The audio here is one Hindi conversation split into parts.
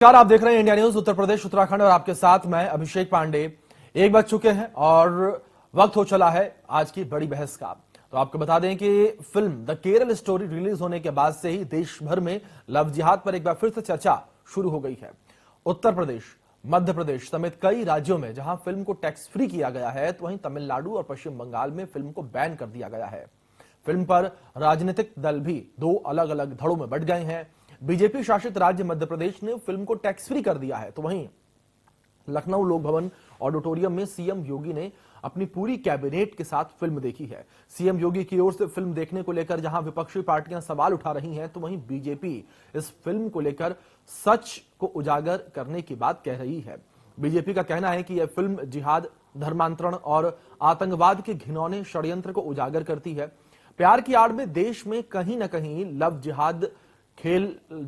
नमस्कार, आप देख रहे हैं इंडिया न्यूज उत्तर प्रदेश उत्तराखंड और आपके साथ मैं अभिषेक पांडे। 1 बज चुके हैं और वक्त हो चला है आज की बड़ी बहस का। तो आपको बता दें कि film the Kerala story release होने के बाद से ही देश भर में लव जिहाद पर एक बार फिर से चर्चा शुरू हो गई है। उत्तर प्रदेश, मध्य प्रदेश समेत कई राज्यों में जहां फिल्म को टैक्स फ्री किया गया है, तो वहीं तमिलनाडु और पश्चिम बंगाल में फिल्म को बैन कर दिया गया है। फिल्म पर राजनीतिक दल भी 2 अलग अलग धड़ों में बंट गए हैं। बीजेपी शासित राज्य मध्य प्रदेश ने फिल्म को टैक्स फ्री कर दिया है, तो वहीं लखनऊ लोक भवन ऑडिटोरियम में सीएम योगी ने अपनी पूरी कैबिनेट के साथ फिल्म देखी है। सीएम योगी की ओर से फिल्म देखने को लेकर जहां विपक्षी पार्टियां सवाल उठा रही हैं, तो वहीं बीजेपी इस फिल्म को लेकर सच को उजागर करने की बात कह रही है। बीजेपी का कहना है कि यह फिल्म जिहाद, धर्मांतरण और आतंकवाद के घिनौने षड्यंत्र को उजागर करती है। प्यार की आड़ में देश में कहीं ना कहीं लव जिहाद खेल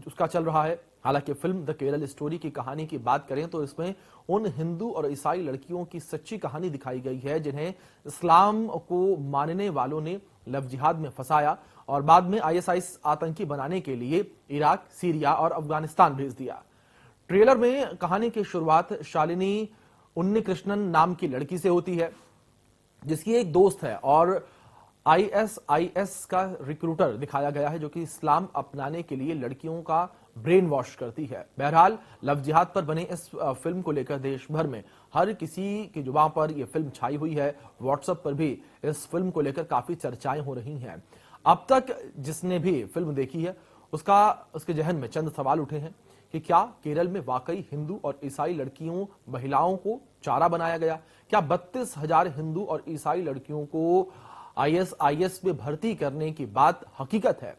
उसका चल रहा है। हालांकि फिल्म द केरल स्टोरी की कहानी की बात करें तो इसमें उन हिंदू और ईसाई लड़कियों की सच्ची कहानी दिखाई गई है जिन्हें इस्लाम को मानने वालों ने लव जिहाद में फंसाया और बाद में आईएसआईएस आतंकी बनाने के लिए इराक, सीरिया और अफगानिस्तान भेज दिया। ट्रेलर में कहानी की शुरुआत शालिनी उन्नीकृष्णन नाम की लड़की से होती है, जिसकी एक दोस्त है और आईएसआईएस का रिक्रूटर दिखाया गया है, जो कि इस्लाम अपनाने के लिए लड़कियों का ब्रेन वॉश करती है। बहरहाल लव जिहाद पर बने इस फिल्म को लेकर देश भर में हर किसी की जुबान पर यह फिल्म छाई हुई है। व्हाट्सएप पर भी इस फिल्म को लेकर काफी चर्चाएं हो रही हैं। अब तक जिसने भी फिल्म देखी है उसके जहन में चंद सवाल उठे हैं कि क्या केरल में वाकई हिंदू और ईसाई लड़कियों, महिलाओं को चारा बनाया गया? क्या 32,000 हिंदू और ईसाई लड़कियों को आईएसआईएस में भर्ती करने की बात हकीकत है?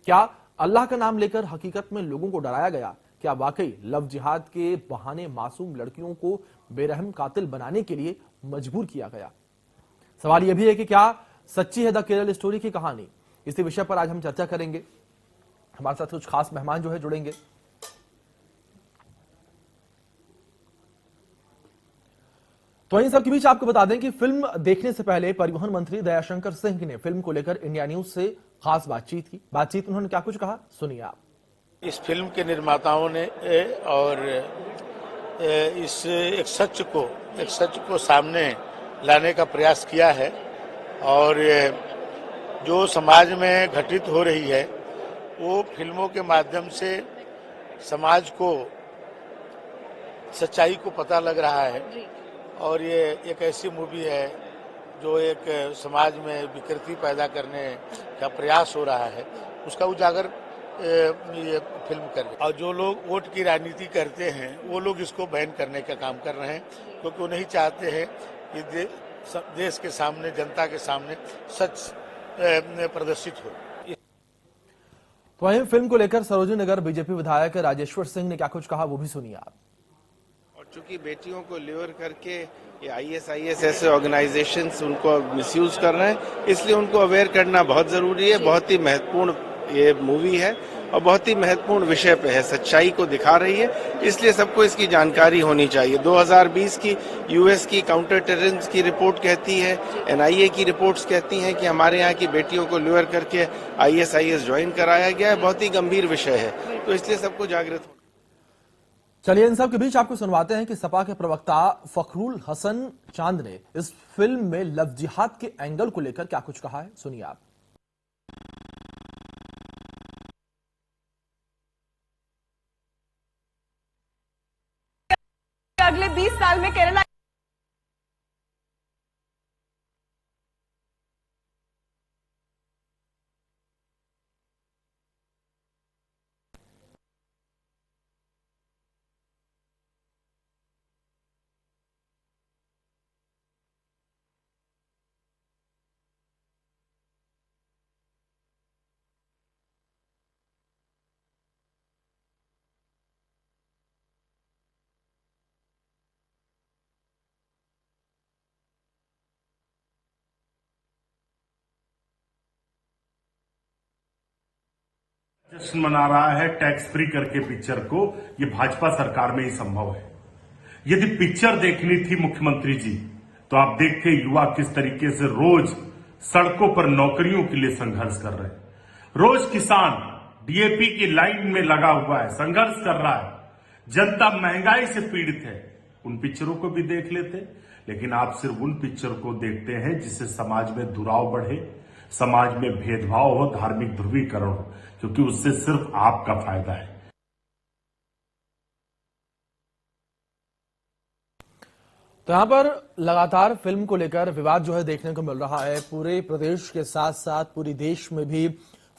क्या अल्लाह का नाम लेकर हकीकत में लोगों को डराया गया? क्या वाकई लव जिहाद के बहाने मासूम लड़कियों को बेरहम कातिल बनाने के लिए मजबूर किया गया? सवाल यह भी है कि क्या सच्ची है द केरल स्टोरी की कहानी? इसी विषय पर आज हम चर्चा करेंगे। हमारे साथ कुछ खास मेहमान जो है जुड़ेंगे। तो इन सबके बीच आपको बता दें कि फिल्म देखने से पहले परिवहन मंत्री दयाशंकर सिंह ने फिल्म को लेकर इंडिया न्यूज से खास बातचीत की। बातचीत उन्होंने क्या कुछ कहा, सुनिए आप। इस फिल्म के निर्माताओं ने और इस एक सच को सामने लाने का प्रयास किया है और जो समाज में घटित हो रही है वो फिल्मों के माध्यम से समाज को सच्चाई को पता लग रहा है। और ये एक ऐसी मूवी है जो एक समाज में विकृति पैदा करने का प्रयास हो रहा है, उसका उजागर ये फिल्म कर रही है। और जो लोग वोट की राजनीति करते हैं वो लोग इसको बैन करने का काम कर रहे हैं, क्योंकि वो नहीं चाहते हैं कि देश के सामने, जनता के सामने सच प्रदर्शित हो। तो वहीं फिल्म को लेकर सरोजिनी नगर बीजेपी विधायक राजेश्वर सिंह ने क्या कुछ कहा, वो भी सुनिए आप। चूंकि बेटियों को ल्योर करके ये आईएसआईएस ऐसे ऑर्गेनाइजेशंस उनको मिसयूज कर रहे हैं, इसलिए उनको अवेयर करना बहुत जरूरी है। बहुत ही महत्वपूर्ण ये मूवी है और बहुत ही महत्वपूर्ण विषय पे है, सच्चाई को दिखा रही है, इसलिए सबको इसकी जानकारी होनी चाहिए। 2020 की यूएस की काउंटर टेररिज्म की रिपोर्ट कहती है, एनआईए की रिपोर्ट्स कहती हैं कि हमारे यहाँ की बेटियों को ल्योर करके आईएसआईएस ज्वाइन कराया गया है। बहुत ही गंभीर विषय है, तो इसलिए सबको जागृत। चलिए इन सब के बीच आपको सुनवाते हैं कि सपा के प्रवक्ता फखरुल हसन चांद ने इस फिल्म में लव जिहाद के एंगल को लेकर क्या कुछ कहा है, सुनिए आप। अगले 20 साल में केरला जश्न मना रहा है टैक्स फ्री करके पिक्चर को। ये भाजपा सरकार में ही संभव है। यदि पिक्चर देखनी थी मुख्यमंत्री जी, तो आप देखते युवा किस तरीके से रोज सड़कों पर नौकरियों के लिए संघर्ष कर रहे हैं। रोज किसान डीएपी की लाइन में लगा हुआ है, संघर्ष कर रहा है। जनता महंगाई से पीड़ित है, उन पिक्चरों को भी देख लेते। लेकिन आप सिर्फ उन पिक्चर को देखते हैं जिससे समाज में दुराव बढ़े, समाज में भेदभाव हो, धार्मिक ध्रुवीकरण हो, क्योंकि उससे सिर्फ आपका फायदा है। तो यहां पर लगातार फिल्म को लेकर विवाद जो है देखने को मिल रहा है। पूरे प्रदेश के साथ साथ पूरे देश में भी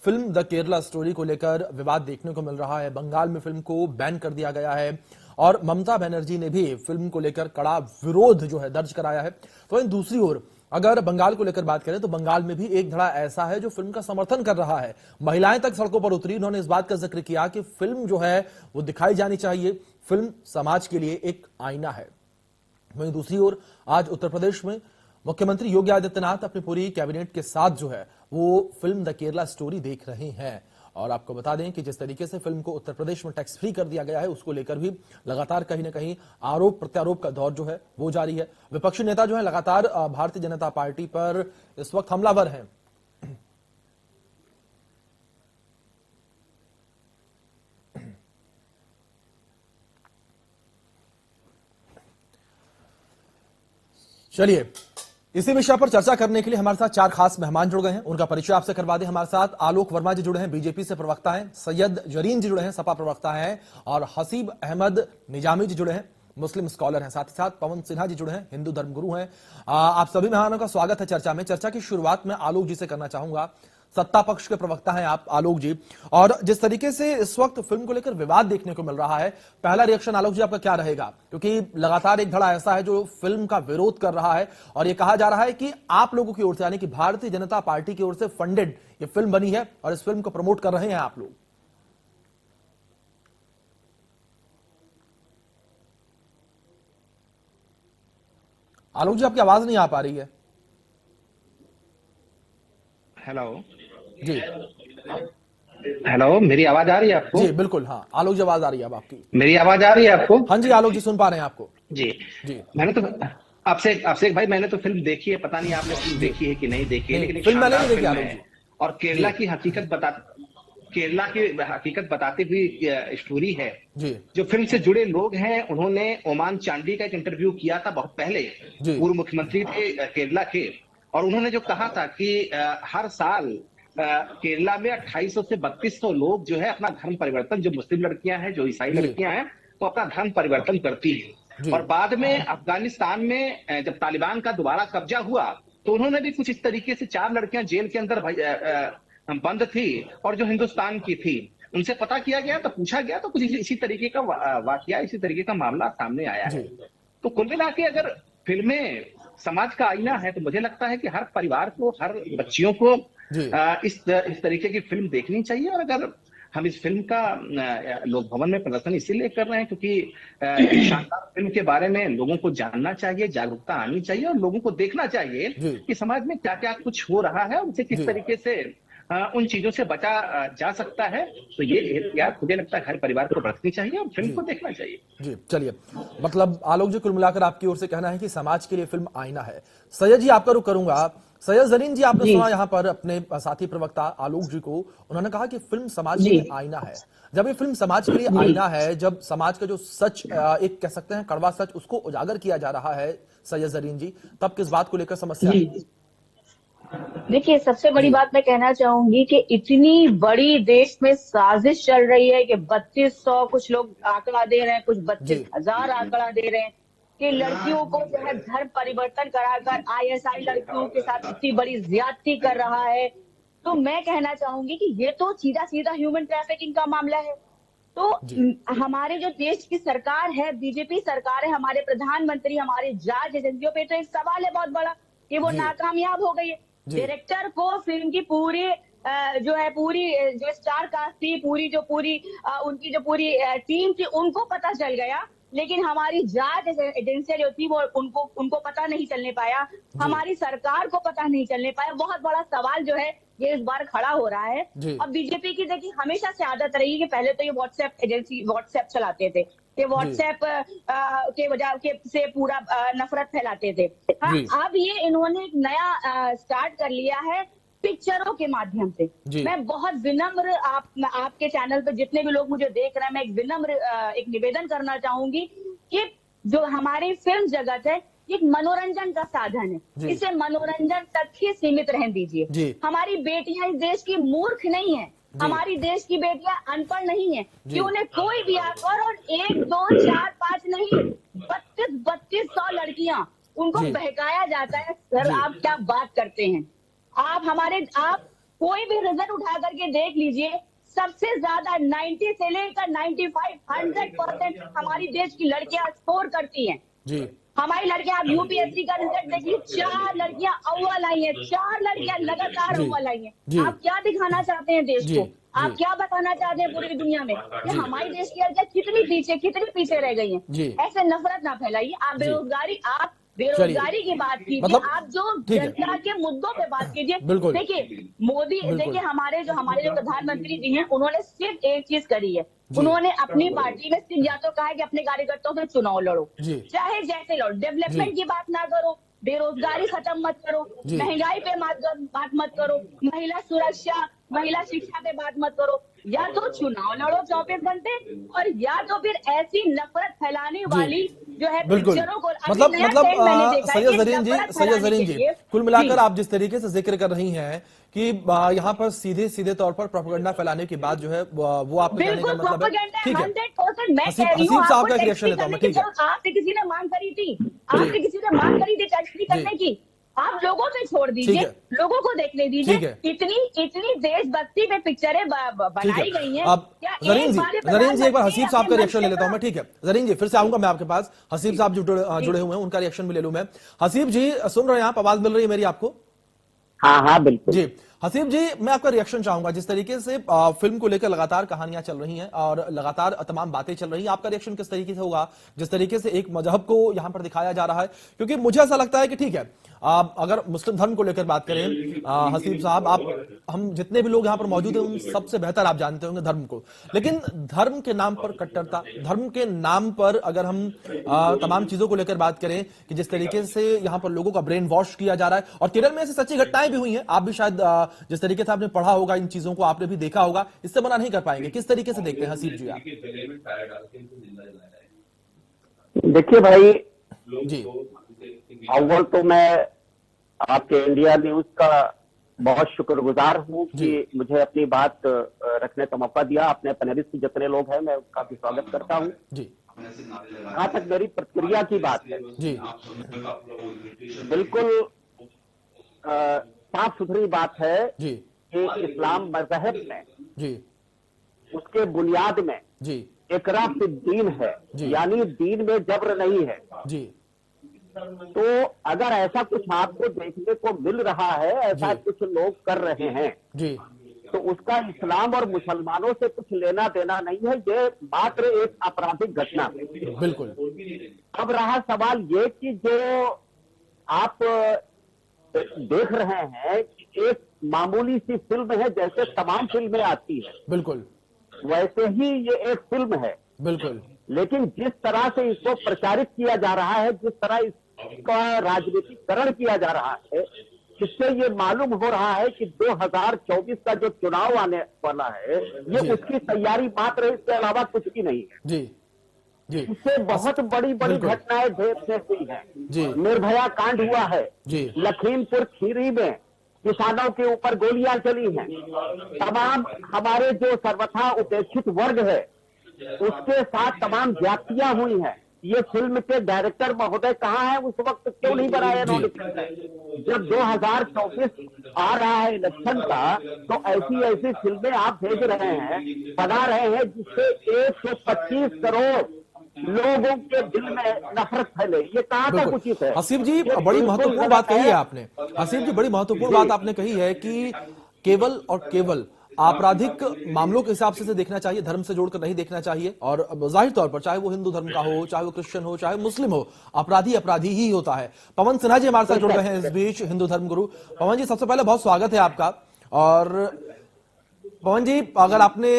फिल्म द केरला स्टोरी को लेकर विवाद देखने को मिल रहा है। बंगाल में फिल्म को बैन कर दिया गया है और ममता बनर्जी ने भी फिल्म को लेकर कड़ा विरोध जो है दर्ज कराया है। तो दूसरी ओर अगर बंगाल को लेकर बात करें तो बंगाल में भी एक धड़ा ऐसा है जो फिल्म का समर्थन कर रहा है। महिलाएं तक सड़कों पर उतरी, उन्होंने इस बात का जिक्र किया कि फिल्म जो है वो दिखाई जानी चाहिए, फिल्म समाज के लिए एक आईना है। वहीं दूसरी ओर आज उत्तर प्रदेश में मुख्यमंत्री योगी आदित्यनाथ अपनी पूरी कैबिनेट के साथ जो है वो फिल्म द केरला स्टोरी देख रहे हैं। और आपको बता दें कि जिस तरीके से फिल्म को उत्तर प्रदेश में टैक्स फ्री कर दिया गया है उसको लेकर भी लगातार कहीं ना कहीं आरोप प्रत्यारोप का दौर जो है वो जारी है। विपक्षी नेता जो है लगातार भारतीय जनता पार्टी पर इस वक्त हमलावर हैं। चलिए, इसी विषय पर चर्चा करने के लिए हमारे साथ चार खास मेहमान जुड़ गए हैं, उनका परिचय आपसे करवा दें। हमारे साथ आलोक वर्मा जी जुड़े हैं, बीजेपी से प्रवक्ता हैं, सैयद जरीन जी जुड़े हैं, सपा प्रवक्ता हैं, और हसीब अहमद निजामी जी जुड़े हैं, मुस्लिम स्कॉलर हैं। साथ ही साथ पवन सिन्हा जी जुड़े हैं, हिंदू धर्मगुरु हैं। आप सभी मेहमानों का स्वागत है चर्चा में। चर्चा की शुरुआत में आलोक जी से करना चाहूंगा। सत्ता पक्ष के प्रवक्ता हैं आप आलोक जी, और जिस तरीके से इस वक्त फिल्म को लेकर विवाद देखने को मिल रहा है, पहला रिएक्शन आलोक जी आपका क्या रहेगा? क्योंकि लगातार एक धड़ा ऐसा है जो फिल्म का विरोध कर रहा है और ये कहा जा रहा है कि आप लोगों की ओर से, यानी कि भारतीय जनता पार्टी की ओर से फंडेड ये फिल्म बनी है और इस फिल्म को प्रमोट कर रहे हैं आप लोग। आलोक जी आपकी आवाज नहीं आ पा रही है। हेलो जी हेलो, मेरी आवाज आ रही है आपको? जी बिल्कुल, हाँ आलोक जी आवाज आ रही है अब आपकी। मेरी आवाज आ रही है आपको? हाँ जी आलोक जी सुन पा रहे हैं आपको। जी जी मैंने तो आपसे एक भाई, मैंने तो फिल्म देखी है, पता नहीं आपने फिल्म देखी है कि नहीं देखी है, लेकिन एक फिल्म मैंने नहीं शानदार देखी फिल्म आलोक है। जी। और केरला की हकीकत बताते हुए स्टोरी है। जी जो फिल्म से जुड़े लोग हैं, उन्होंने ओमान चांडी का एक इंटरव्यू किया था बहुत पहले, जी पूर्व मुख्यमंत्री थे केरला के, और उन्होंने जो कहा था कि हर साल केरला में 2800 से 3200 लोग जो है अपना धर्म परिवर्तन, जो मुस्लिम लड़कियां हैं, जो ईसाई जी। लड़कियां हैं, वो अपना धर्म परिवर्तन करती जी। है। और बाद में अफगानिस्तान में जब तालिबान का दोबारा कब्जा हुआ तो उन्होंने भी कुछ इस तरीके से 4 लड़कियां जेल के अंदर बंद थी और जो हिंदुस्तान की थी, उनसे पता किया गया तो पूछा गया तो कुछ इसी तरीके का वाकया, इसी तरीके का मामला सामने आया है। तो कुल मिला के अगर फिल्में समाज का आईना है तो मुझे लगता है कि हर परिवार को, हर बच्चियों को इस तरीके की फिल्म देखनी चाहिए। और अगर हम इस फिल्म का लोक भवन में प्रदर्शन इसीलिए कर रहे हैं क्योंकि शानदार फिल्म के बारे में लोगों को जानना चाहिए, जागरूकता आनी चाहिए और लोगों को देखना चाहिए कि समाज में क्या क्या कुछ हो रहा है, उनसे किस तरीके से उन चीजों से बचा जा सकता है। तो ये एहतियात मुझे लगता है हर परिवार को बरतनी चाहिए और फिल्म को देखना चाहिए। जी चलिए, मतलब आलोक जी कुल मिलाकर आपकी ओर से कहना है कि समाज के लिए फिल्म आईना है। सैयद जी आपका रुख करूंगा। सैयद जरीन जी, आपने सुना यहाँ पर अपने साथी प्रवक्ता आलोक जी को, उन्होंने कहा कि फिल्म समाज के लिए आईना है। जब ये फिल्म समाज के लिए आईना है, जब समाज का जो सच, एक कह सकते हैं कड़वा सच, उसको उजागर किया जा रहा है सैयद जरीन जी, तब किस बात को लेकर समस्या है? देखिए, सबसे बड़ी बात मैं कहना चाहूंगी कि इतनी बड़ी देश में साजिश चल रही है कि 3200 कुछ लोग आंकड़ा दे रहे हैं, कुछ 32,000 आंकड़ा दे रहे हैं कि लड़कियों को जो है धर्म परिवर्तन कराकर आईएसआई लड़कियों के साथ इतनी बड़ी ज्यादती कर रहा है। तो मैं कहना चाहूंगी कि ये तो सीधा सीधा ह्यूमन ट्रैफिकिंग का मामला है। तो हमारे जो देश की सरकार है, बीजेपी सरकार है, हमारे प्रधानमंत्री, हमारे जांच एजेंसियों पे तो एक सवाल है बहुत बड़ा कि वो नाकामयाब हो गई है। डायरेक्टर को फिल्म की पूरी जो स्टार कास्ट थी, उनकी जो पूरी टीम थी, उनको पता चल गया, लेकिन हमारी जांच एजेंसियां जो थी वो उनको पता नहीं चलने पाया, हमारी सरकार को पता नहीं चलने पाया। बहुत बड़ा सवाल जो है ये इस बार खड़ा हो रहा है। अब बीजेपी की देखिए हमेशा से आदत रही कि पहले तो ये व्हाट्सएप चलाते थे, कि व्हाट्सएप के वजह से पूरा नफरत फैलाते थे। हाँ, अब ये इन्होंने एक नया स्टार्ट कर लिया है पिक्चरों के माध्यम से। मैं बहुत विनम्र आपके चैनल पर जितने भी लोग मुझे देख रहे हैं, मैं एक विनम्र एक निवेदन करना चाहूंगी कि जो हमारी फिल्म जगत है एक मनोरंजन का साधन है, इसे मनोरंजन तक ही सीमित रहने दीजिए। हमारी बेटियां इस देश की मूर्ख नहीं है, हमारी देश की बेटियां अनपढ़ नहीं है कि उन्हें कोई भी आकर और 1, 2, 4, 5 नहीं 3200 लड़कियां उनको बहकाया जाता है। सर आप क्या बात करते हैं? आप कोई भी रिजल्ट उठा करके देख लीजिए, सबसे ज्यादा 90 से लेकर 95, 100% हमारी देश की लड़कियां स्कोर करती हैं। हमारी लड़कियां, आप यूपीएससी का रिजल्ट देखिए, 4 लड़कियां अव्वल आई हैं, 4 लड़कियां लगातार अव्वल आई हैं। आप क्या दिखाना चाहते हैं देश को? आप क्या बताना चाहते हैं पूरी दुनिया में कि हमारी देश की लड़कियां कितनी पीछे रह गई हैं? ऐसे नफरत ना फैलाइए। आप बेरोजगारी की बात कीजिए, मतलब आप जो जनता के मुद्दों पे बात कीजिए। देखिए मोदी, देखिए हमारे जो प्रधानमंत्री जी हैं, उन्होंने सिर्फ एक चीज करी है, उन्होंने अपनी पार्टी में सिर्फ या तो कहा है कि अपने कार्यकर्ताओं से चुनाव लड़ो, चाहे जैसे लड़ो, डेवलपमेंट की बात ना करो, बेरोजगारी खत्म मत करो, महंगाई पे बात मत करो, महिला सुरक्षा, महिला शिक्षा पे बात मत करो। या तो चुनाव लड़ो 24 घंटे, और या तो फिर ऐसी नफरत फैलाने वाली जो है पिक्चरों को मतलब सैयद जरीन जी, कुल मिलाकर आप जिस तरीके से जिक्र कर रही हैं कि यहाँ पर सीधे तौर पर प्रोपेगेंडा फैलाने की बात जो है वो आपके कहने का मतलब है। ठीक है, 100% मैं कह रही हसीब हूँ, साहब का एक रिएक्शन लेता हूँ मैं। ठीक है, आपसे किसी ने मांग करी थी, टैक्स फ्री करने की, आप लोगों पे छोड़ दीजिए, लोगों को देखने दीजिए। इतनी देशभक्ति पे पिक्चरें बनाई गई हैं। अब जरीन जी एक बार हसीब साहब का रिएक्शन ले लेता हूं मैं। ठीक है जरीन जी, फिर से आऊंगा मैं आपके पास। हसीब साहब जो जुड़े हुए हैं उनका रिएक्शन भी ले लूं मैं। हसीब जी सुन रहे हैं आप? आवाज मिल रही है मेरी आपको? हाँ बिल्कुल जी। हसीब जी, मैं आपका रिएक्शन चाहूंगा। जिस तरीके से फिल्म को लेकर लगातार कहानियां चल रही हैं और लगातार तमाम बातें चल रही हैं, आपका रिएक्शन किस तरीके से होगा जिस तरीके से एक मजहब को यहां पर दिखाया जा रहा है? क्योंकि मुझे ऐसा लगता है कि ठीक है, अगर मुस्लिम धर्म को लेकर बात करें, हसीब साहब, हम जितने भी लोग यहाँ पर मौजूद हैं उन सबसे बेहतर आप जानते होंगे धर्म को, लेकिन धर्म के नाम पर कट्टरता, धर्म के नाम पर अगर हम तमाम चीजों को लेकर बात करें कि जिस तरीके से यहाँ पर लोगों का ब्रेन वॉश किया जा रहा है, और केरल में ऐसी सच्ची घटनाएं भी हुई हैं, आप भी शायद जिस तरीके से आपने पढ़ा होगा इन चीजों को, आपने भी देखा होगा, इससे मना नहीं कर पाएंगे। किस तरीके से देखते हैं हसीब जी आप? देखिए भाई जी, अव्वल तो मैं आपके इंडिया न्यूज का बहुत शुक्रगुजार हूँ कि मुझे अपनी बात रखने का मौका दिया। अपने पैनलिस्ट जितने लोग हैं मैं उनका भी स्वागत करता हूँ। जहाँ तक मेरी प्रतिक्रिया की बात है, जी बिल्कुल साफ सुथरी बात है जी कि इस्लाम मजहब में जी उसके बुनियाद में जी इकरा फिर दीन है, यानी दीन में जबर नहीं है जी। तो अगर ऐसा कुछ आपको देखने को मिल रहा है, ऐसा कुछ लोग कर रहे हैं जी, तो उसका इस्लाम और मुसलमानों से कुछ लेना देना नहीं है, ये मात्र एक आपराधिक घटना है। बिल्कुल। अब रहा सवाल ये कि जो आप देख रहे हैं कि एक मामूली सी फिल्म है, जैसे तमाम फिल्में आती है, बिल्कुल वैसे ही ये एक फिल्म है। बिल्कुल। लेकिन जिस तरह से इसको प्रचारित किया जा रहा है, जिस तरह इसका राजनीतिकरण किया जा रहा है, इससे ये मालूम हो रहा है कि 2024 का जो चुनाव आने वाला है, ये उसकी तैयारी मात्र है, इसके अलावा कुछ भी नहीं है। जी जी। इससे बहुत बड़ी बड़ी घटनाएं देश में हुई हैं। निर्भया कांड हुआ है, लखीमपुर खीरी में किसानों के ऊपर गोलियां चली हैं, तमाम हमारे जो सर्वथा उपेक्षित वर्ग है उसके साथ तमाम ज्यादतियां हुई हैं। ये फिल्म के डायरेक्टर महोदय कहाँ हैं? उस वक्त क्यों नहीं बनाया इन्होंने? जब 2024 आ रहा है इलेक्शन का, तो ऐसी ऐसी फिल्में आप भेज रहे हैं, बना रहे हैं, जिससे 125 करोड़ लोगों के दिल में नफरत फैले। ये कहाँ तक उचित है? हसीब जी बड़ी महत्वपूर्ण बात कही है आपने। हसीब जी बड़ी महत्वपूर्ण बात आपने कही है कि केवल और केवल आपराधिक मामलों के हिसाब से देखना चाहिए, धर्म से जोड़कर नहीं देखना चाहिए। और जाहिर तौर पर चाहे वो हिंदू धर्म का हो, चाहे वो क्रिश्चियन हो, चाहे मुस्लिम हो, अपराधी अपराधी ही होता है। पवन सिन्हा जी हमारे साथ जुड़ रहे हैं इस बीच, हिंदू धर्म गुरु। पवन जी, सबसे पहले बहुत स्वागत है आपका। और पवन जी, अगर आपने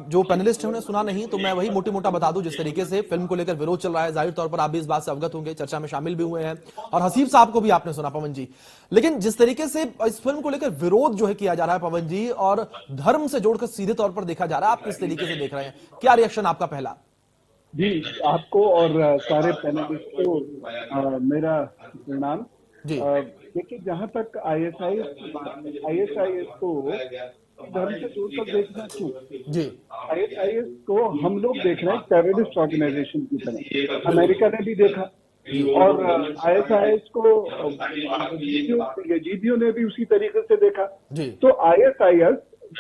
जो पैनलिस्ट है उन्हें सुना नहीं तो मैं वही मोटी मोटा बता दूं, जिस तरीके से फिल्म को लेकर विरोध चल रहा है, जाहिर तौर पर आप भी इस बात से अवगत होंगे, चर्चा में शामिल भी हुए हैं, और हसीब साहब को भी आपने सुना पवन जी। लेकिन जिस तरीके से इस फिल्म को लेकर विरोध जो है किया जा रहा है पवन जी, और धर्म से जोड़कर सीधे तौर पर देखा जा रहा है, आप किस तरीके से देख रहे हैं, क्या रिएक्शन आपका पहला? जी, आपको और सारे पैनलिस्ट को मेरा प्रणाम जी। देखिए, जहां तक आईएसआईएस को धर्म से जोड़कर देखना क्यों जी, आईएसआईएस को हम लोग देख रहे हैं टेररिस्ट ऑर्गेनाइजेशन की तरह, अमेरिका ने भी देखा, और आईएसआईएस को यजीदियों ने भी उसी तरीके से देखा। तो आईएसआईएस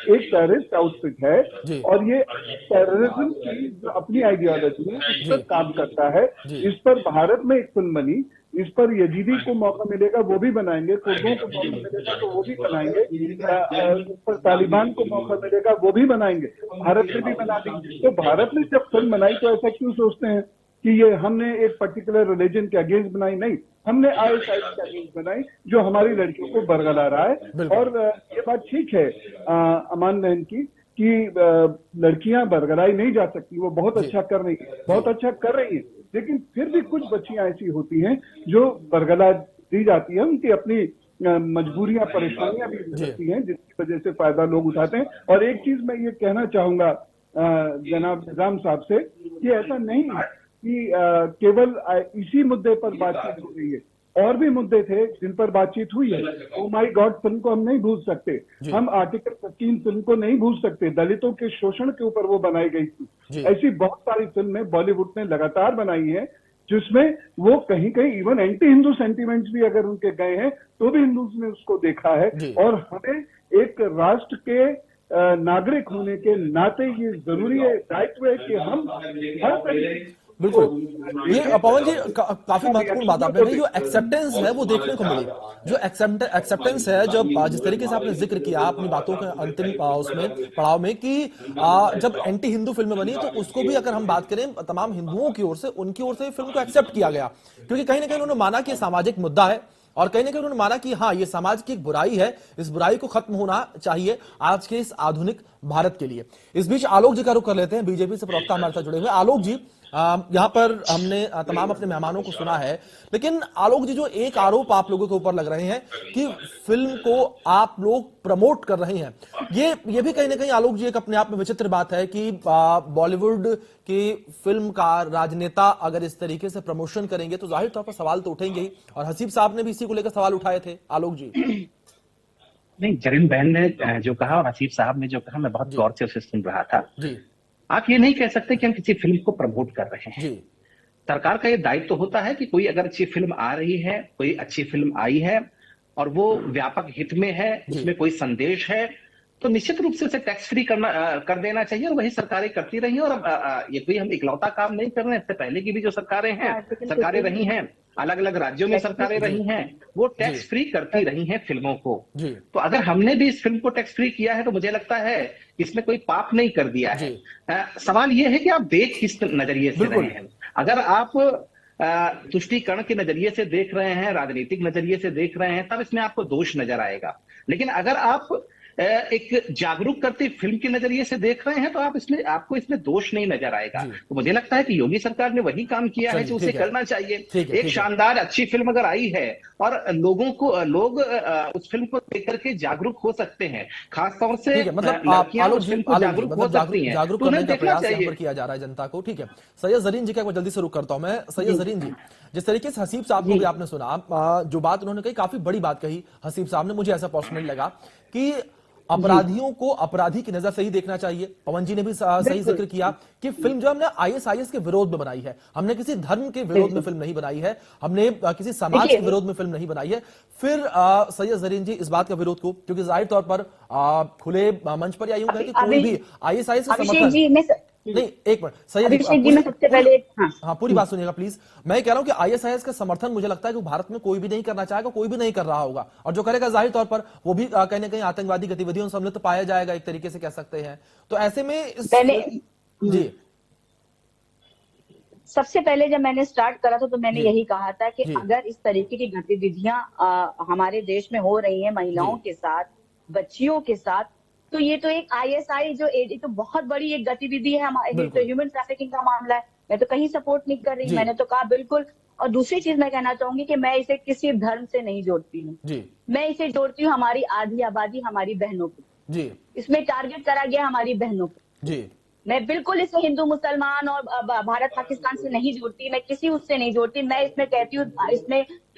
एक टेररिस्ट आउटफिट है, और ये टेररिज्म की जो अपनी आइडियोलॉजी है इस पर काम करता है। इस पर भारत में एक फिल्म बनी, इस पर यजीदी को मौका मिलेगा वो भी बनाएंगे, कुर्दों को मौका मिलेगा तो वो भी बनाएंगे, इस पर तालिबान को मौका मिलेगा वो भी बनाएंगे, भारत ने भी बना दी। तो भारत ने जब फिल्म बनाई तो ऐसा क्यों सोचते हैं कि ये हमने एक पर्टिकुलर रिलीजन के अगेंस्ट बनाई? नहीं, हमने आईएसआईएस के अगेंस्ट बनाई जो हमारी लड़कियों को बरगला रहा है। और ये बात ठीक है अमान बहन की कि लड़कियां बरगलाई नहीं जा सकती, वो बहुत अच्छा कर रही है, बहुत अच्छा कर रही है, लेकिन फिर भी कुछ बच्चियां ऐसी होती हैं जो बरगला दी जाती है, उनकी अपनी मजबूरियां, परेशानियां भी हो सकती हैं जिसकी वजह से फायदा लोग उठाते हैं। और एक चीज मैं ये कहना चाहूंगा जनाब निजाम साहब से कि ऐसा नहीं है कि केवल इसी मुद्दे पर बातचीत हो रही है, और भी मुद्दे थे जिन पर बातचीत हुई है। ओ माय गॉड फिल्म को हम नहीं भूल सकते, हम आर्टिकल 15 फिल्म को नहीं भूल सकते, दलितों के शोषण के ऊपर वो बनाई गई थी। ऐसी बहुत सारी फिल्में बॉलीवुड ने लगातार बनाई है जिसमें वो कहीं कहीं इवन एंटी हिंदू सेंटीमेंट्स भी अगर उनके गए हैं तो भी हिंदू ने उसको देखा है। और हमें एक राष्ट्र के नागरिक होने के नाते ये जरूरी है, दायित्व है कि हम हर तरीके। बिल्कुल, ये पवन जी काफी महत्वपूर्ण बात आपने कही, जो एक्सेप्टेंस है वो देखने को मिली, जो एक्सेप्टेंस है, जब जिस तरीके से आपने जिक्र किया अपनी बातों के अंतिम उसमें पड़ाव में कि जब एंटी हिंदू फिल्म बनी तो उसको भी अगर हम बात करें तमाम हिंदुओं की ओर से, उनकी ओर से फिल्म को एक्सेप्ट किया गया, क्योंकि कहीं ना कहीं उन्होंने माना कि सामाजिक मुद्दा है, और कहीं ना कहीं उन्होंने माना कि हाँ ये समाज की एक बुराई है, इस बुराई को खत्म होना चाहिए आज के इस आधुनिक भारत के लिए। इस बीच आलोक जी का रुख कर लेते हैं, बीजेपी से प्रवक्ता हमारे साथ जुड़े हुए। आलोक जी, यहाँ पर हमने तमाम अपने मेहमानों को सुना है, लेकिन आलोक जी जो एक आरोप आप लोगों के ऊपर लग रहे हैं कि फिल्म को आप लोग प्रमोट कर रहे हैं, ये भी कहीं ना कहीं आलोक जी एक अपने आप में विचित्र बात है कि बॉलीवुड की फिल्म का राजनेता अगर इस तरीके से प्रमोशन करेंगे तो जाहिर तौर पर सवाल तो उठेंगे ही, और हसीब साहब ने भी इसी को लेकर सवाल उठाए थे। आलोक जी। नहीं, जरीन बहन ने जो कहा और हसीब साहब ने जो कहा, मैं बहुत गौर से उसे सुन रहा था जी। आप ये नहीं कह सकते कि हम किसी फिल्म को प्रमोट कर रहे हैं जी। सरकार का ये दायित्व तो होता है कि कोई अगर अच्छी फिल्म आ रही है, कोई अच्छी फिल्म आई है और वो व्यापक हित में है, उसमें कोई संदेश है, तो निश्चित रूप से उसे टैक्स फ्री कर देना चाहिए, और वही सरकारें करती रही हैं। और अब ये कोई हम इकलौता काम नहीं कर रहे हैं, इससे पहले की भी जो सरकारें रही हैं, अलग अलग राज्यों में सरकारें रही हैं, वो टैक्स फ्री करती रही हैं फिल्मों को। तो अगर हमने भी इस फिल्म को टैक्स फ्री किया है तो मुझे लगता है इसमें कोई पाप नहीं कर दिया है। सवाल ये है कि आप देख किस नजरिए से रहे हैं। अगर आप तुष्टीकरण के नजरिए से देख रहे हैं, राजनीतिक नजरिए से देख रहे हैं, तब इसमें आपको दोष नजर आएगा। लेकिन अगर आप एक जागरूक करती फिल्म के नजरिए से देख रहे हैं तो आपको इसमें दोष नहीं नजर आएगा। तो मुझे लगता है कि योगी सरकार ने वही काम किया है जो उसे करना चाहिए। एक शानदार अच्छी फिल्म अगर आई है और लोग उस फिल्म को देख करके जागरूक हो सकते हैं, खासतौर से लड़कियां उस फिल्म को जागरूक हो सकती हैं, जागरूक करने का प्रयास यहाँ पर किया जा रहा है जनता को। ठीक है, सैयद जरीन जी का जल्दी से रुक करता हूं मैं। सैयद जरीन जी, जिस तरीके से हसीब साहब को भी आपने सुना, जो बात उन्होंने कही काफी बड़ी बात कही हसीब साहब ने, मुझे ऐसा पर्सनली लगा कि अपराधियों को अपराधी की नजर से ही देखना चाहिए। पवन जी ने भी सही जिक्र किया कि फिल्म जो हमने आईएसआईएस के विरोध में बनाई है, हमने किसी धर्म के विरोध में फिल्म नहीं बनाई है, हमने किसी समाज के विरोध में फिल्म नहीं बनाई है। फिर सैयद जरीन जी इस बात का विरोध को, क्योंकि जाहिर तौर पर खुले मंच पर या यूं कहें कि कोई भी आईएसआईएस का समर्थन नहीं, एक मिनट सैयद जी, मैं सबसे पहले हाँ पूरी बात सुनिएगा प्लीज। मैं कह रहा हूं कि आईएसआईएस का समर्थन मुझे लगता है कि भारत में कोई भी नहीं करना चाहेगा, कोई भी नहीं कर रहा होगा, और जो करेगा जाहिर तौर पर वो भी कहीं ना कहीं आतंकवादी गतिविधियों से सम्मिलित पाया जाएगा, एक तरीके से कह सकते हैं। तो ऐसे में जी, सबसे पहले जब मैंने स्टार्ट करा था तो मैंने यही कहा था कि अगर इस तरीके की गतिविधियां हमारे देश में हो रही हैं महिलाओं के साथ, बच्चियों के साथ, तो ये तो एक ISI जो एक तो बहुत बड़ी एक गतिविधि है, हमारे तो ह्यूमन ट्रैफिकिंग का मामला है। मैं तो कहीं सपोर्ट नहीं कर रही, मैंने तो कहा बिल्कुल। और दूसरी चीज मैं कहना चाहूंगी कि मैं इसे किसी धर्म से नहीं जोड़ती हूँ, मैं इसे जोड़ती हूँ हमारी आधी आबादी, हमारी बहनों को। इसमें टारगेट करा गया हमारी बहनों को। मैं बिल्कुल इसे हिंदू मुसलमान और भारत पाकिस्तान से नहीं जोड़ती, मैं किसी उससे नहीं जोड़ती। मैं इसमें कहती हूँ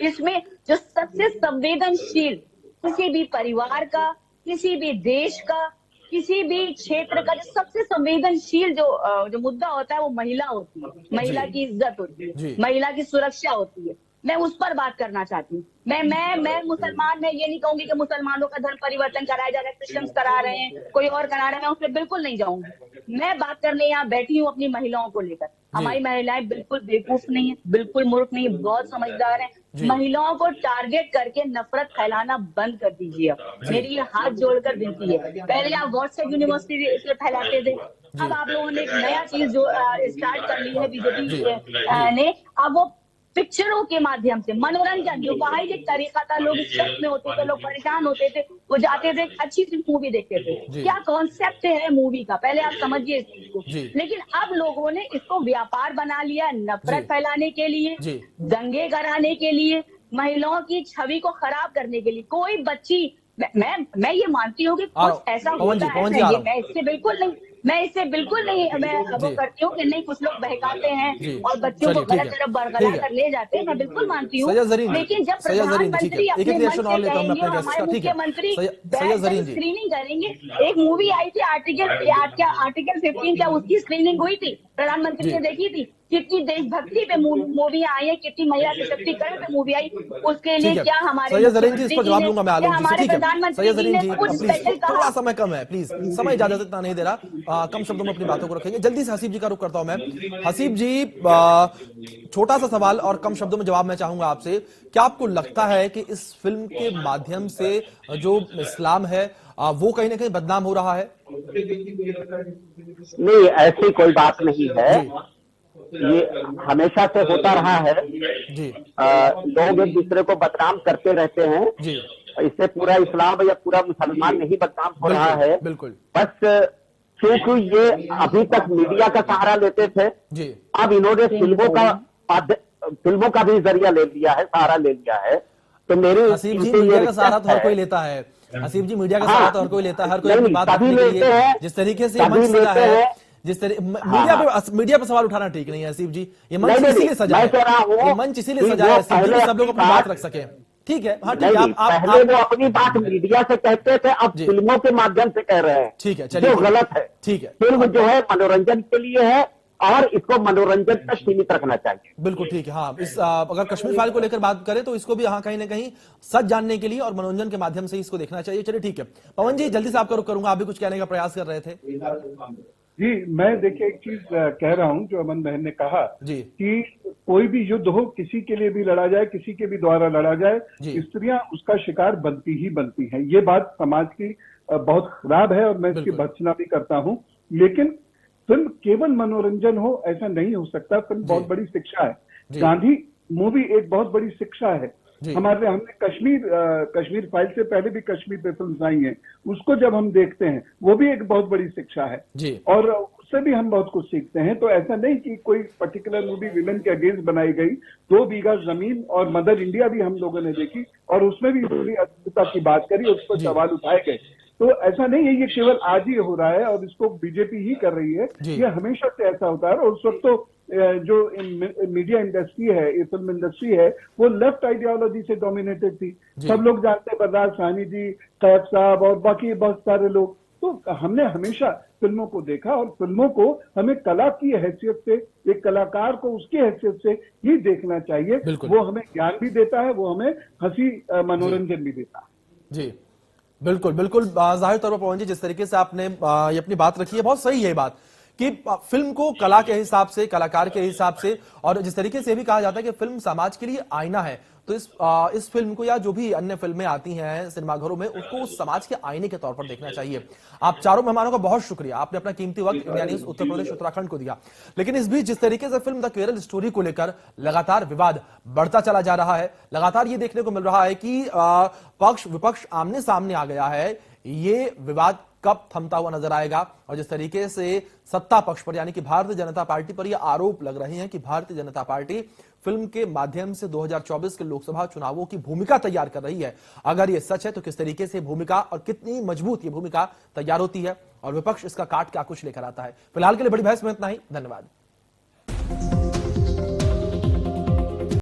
इसमें जो सबसे संवेदनशील किसी भी परिवार का, किसी भी देश का, किसी भी क्षेत्र का जो सबसे संवेदनशील जो मुद्दा होता है वो महिला होती है, महिला की इज्जत होती है, महिला की सुरक्षा होती है। मैं उस पर बात करना चाहती हूँ। मैं मुसलमान, मैं ये नहीं कहूंगी कि मुसलमानों का धर्म परिवर्तन कराया जा रहा है, क्रिश्चियंस करा रहे हैं, कोई और करा रहे हैं, मैं उस पर बिल्कुल नहीं जाऊंगी। मैं बात करने यहाँ बैठी हूँ अपनी महिलाओं को लेकर। हमारी महिलाएं बिल्कुल बेवकूफ नहीं है, बिल्कुल मूर्ख नहीं है, बहुत समझदार है। महिलाओं को टारगेट करके नफरत फैलाना बंद कर दीजिए। मेरी ये हाथ जोड़कर विनती है। पहले आप व्हाट्सएप यूनिवर्सिटी फैलाते थे, अब आप लोगों ने एक नया चीज जो स्टार्ट कर ली है बीजेपी ने, अब वो पिक्चरों के माध्यम से मनोरंजन, जो बाहरी एक तरीका था, लोग स्ट्रेस में होते थे, लोग परेशान होते थे, वो जाते थे अच्छी सी मूवी देखते थे। क्या कॉन्सेप्ट है मूवी का, पहले आप समझिए इस चीज को। लेकिन अब लोगों ने इसको व्यापार बना लिया, नफरत फैलाने के लिए, दंगे कराने के लिए, महिलाओं की छवि को खराब करने के लिए। कोई बच्ची, मैं ये मानती हूँ कि कुछ ऐसा होता है, मैं इससे बिल्कुल नहीं मैं वो करती हूँ कि नहीं, कुछ लोग बहकाते हैं और बच्चों को गलत तरफ बरगला कर ले जाते हैं, मैं बिल्कुल मानती हूँ। लेकिन जब प्रधानमंत्री अपने मन से कहेंगे और हमारे मुख्यमंत्री स्क्रीनिंग करेंगे, एक मूवी आई थी आर्टिकल 15, क्या उसकी स्क्रीनिंग हुई थी? प्रधानमंत्री ने देखी थी? कितनी देशभक्ति पे मूवियां आई है, कितनी महिला सशक्तिकरण पे मूवी आई, उसके लिए क्या हमारे थोड़ा समय कम है, प्लीज, समय इजाजत इतना नहीं दे रहा, कम शब्दों में अपनी बातों को रखेंगे। जल्दी से हसीब जी का रुख करता हूं मैं। हसीब जी, छोटा सा सवाल और कम शब्दों में जवाब मैं चाहूंगा आपसे। क्या आपको लगता है कि इस फिल्म के माध्यम से जो इस्लाम है वो कहीं ना कहीं बदनाम हो रहा है? नहीं, ऐसी कोई बात नहीं है, ये हमेशा से होता रहा है। लोग एक दूसरे को बदनाम करते रहते हैं, इससे पूरा इस्लाम या पूरा मुसलमान नहीं बदनाम हो रहा है। बस क्योंकि ये अभी तक मीडिया का सहारा लेते थे, अब इन्होंने फिल्मों का भी जरिया ले लिया है, सहारा ले लिया है। तो मेरी हसीब जी, मीडिया का सहारा तो हर कोई लेता है। हसीब जी, मीडिया का सहारा तो हर कोई लेता है, हर कोई अपनी बात रखने के लिए जिस तरीके से मंच सजा है, जिस तरह मीडिया पे सवाल उठाना ठीक नहीं है हसीब जी। ये मंच इसीलिए सजा है, ये मंच इसीलिए सजा है सब लोग अपनी बात रख सके। ठीक है, हाँ ठीक है। पहले वो अपनी बात मीडिया से कहते थे, अब फिल्मों के माध्यम से कह रहे हैं। ठीक है, चलिए, जो गलत है। ठीक है, फिल्म जो है मनोरंजन के लिए है और इसको मनोरंजन तक सीमित रखना चाहिए। बिल्कुल ठीक है। हाँ, अगर कश्मीर फाइल को लेकर बात करें तो इसको भी हाँ कहीं ना कहीं सच जानने के लिए और मनोरंजन के माध्यम से इसको देखना चाहिए। चलिए ठीक है, पवन जी जल्दी से आपका रुख करूंगा, आप भी कुछ कहने का प्रयास कर रहे थे। जी, मैं देखिए एक चीज कह रहा हूं जो अमन बहन ने कहा कि कोई भी युद्ध हो, किसी के लिए भी लड़ा जाए, किसी के भी द्वारा लड़ा जाए, स्त्रियां उसका शिकार बनती ही बनती हैं। ये बात समाज की बहुत खराब है और मैं इसकी भर्त्सना भी करता हूं। लेकिन फिल्म केवल मनोरंजन हो ऐसा नहीं हो सकता, फिल्म बहुत बड़ी शिक्षा है। गांधी मूवी एक बहुत बड़ी शिक्षा है। हमने कश्मीर फाइल से पहले भी कश्मीर पे फिल्म आई हैं, उसको जब हम देखते हैं वो भी एक बहुत बड़ी शिक्षा है और उससे भी हम बहुत कुछ सीखते हैं। तो ऐसा नहीं कि कोई पर्टिकुलर मूवी विमेन के अगेंस्ट बनाई गई। 2 बीघा जमीन और मदर इंडिया भी हम लोगों ने देखी और उसमें भी पूरी अस्मिता की बात करी, उस पर सवाल उठाए गए। तो ऐसा नहीं है ये केवल आज ही हो रहा है और इसको बीजेपी ही कर रही है, ये हमेशा से ऐसा होता है। और उस वक्त तो जो मीडिया इंडस्ट्री है, ये फिल्म इंडस्ट्री है, वो लेफ्ट आइडियोलॉजी से डोमिनेटेड थी। सब लोग जानते हैं, बरदार साहनी जी, कैफ साहब और बाकी बहुत सारे लोग। तो हमने हमेशा फिल्मों को देखा और फिल्मों को हमें कला की हैसियत से, एक कलाकार को उसकी हैसियत से ही देखना चाहिए। वो हमें ज्ञान भी देता है, वो हमें हंसी मनोरंजन भी देता है। जी बिल्कुल बिल्कुल, जाहिर तौर पर पवन जी जिस तरीके से आपने ये अपनी बात रखी है बहुत सही है बात कि फिल्म को कला के हिसाब से, कलाकार के हिसाब से, और जिस तरीके से भी कहा जाता है कि फिल्म समाज के लिए आईना है, तो इस फिल्म को या जो भी अन्य फिल्में आती हैं सिनेमाघरों में उसको समाज के आईने के तौर पर देखना चाहिए। आप चारों मेहमानों का बहुत शुक्रिया, आपने अपना कीमती वक्त इंडिया न्यूज़ उत्तर प्रदेश उत्तराखंड को दिया। लेकिन इस बीच जिस तरीके से फिल्म द केरल स्टोरी को लेकर लगातार विवाद बढ़ता चला जा रहा है, लगातार ये देखने को मिल रहा है कि पक्ष विपक्ष आमने सामने आ गया है, ये विवाद कब थमता हुआ नजर आएगा। और जिस तरीके से सत्ता पक्ष पर यानी कि भारतीय जनता पार्टी पर यह आरोप लग रहे हैं कि भारतीय जनता पार्टी फिल्म के माध्यम से 2024 के लोकसभा चुनावों की भूमिका तैयार कर रही है, अगर ये सच है तो किस तरीके से भूमिका और कितनी मजबूत ये भूमिका तैयार होती है और विपक्ष इसका काट क्या कुछ लेकर आता है। फिलहाल के लिए बड़ी बहस में इतना ही। धन्यवाद।